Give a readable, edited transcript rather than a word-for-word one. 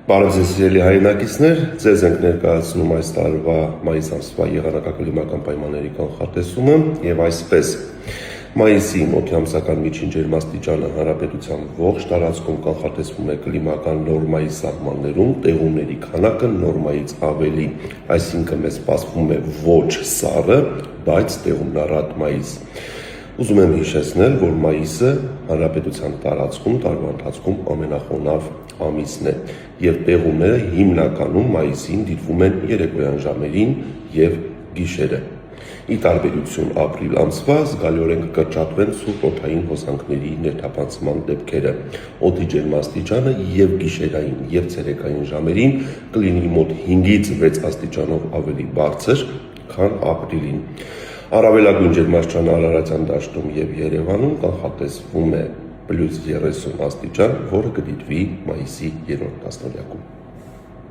Բարև ձեզ սիրելի հայրենակիցներ, ձեզ ենք ներկայացնում այս տարվա մայիս ամսվա եղանակակլիմական պայմանների կանխատեսումը եւ այսպես մայիսի մոտ-ամսական միջին ջերմաստիճանը հանրապետության ողջ տարածքում կանխատեսվում է կլիմական նորմայի սահմաններում, տեղումների քանակը նորմայից ավելի, այսինքն մեզ սպասվում է ոչ սառը, բայց տեղումնառատ մայիս։ Ուզում եմ հիշեցնել, որ մայիսը հանրապետության տարածքում տարվա ընթացքում ամենախոնավ ամիսն է եւ տեղումները հիմնականում մայիսին դիտվում են երեկոյան ժամերին եւ գիշերը։ Ի տարբերություն ապրիլ ամսվա զգալիորեն կկրճատվեն սուր օդային հոսանքների ներթափանցման դեպքերը։ Օդի ջերմաստիճանը եւ գիշերային եւ ցերեկային ժամերին կլինի մոտ 5-ից 6 աստիճանով ավելի բարձր, քան ապրիլին։ Առավելագույն ջերմաստիճանը Արարատյան դաշտում եւ Երևանում կանխատեսվում է +30 աստիճան, որը կդիտվի մայիսի 3-րդ տասնօրյակում։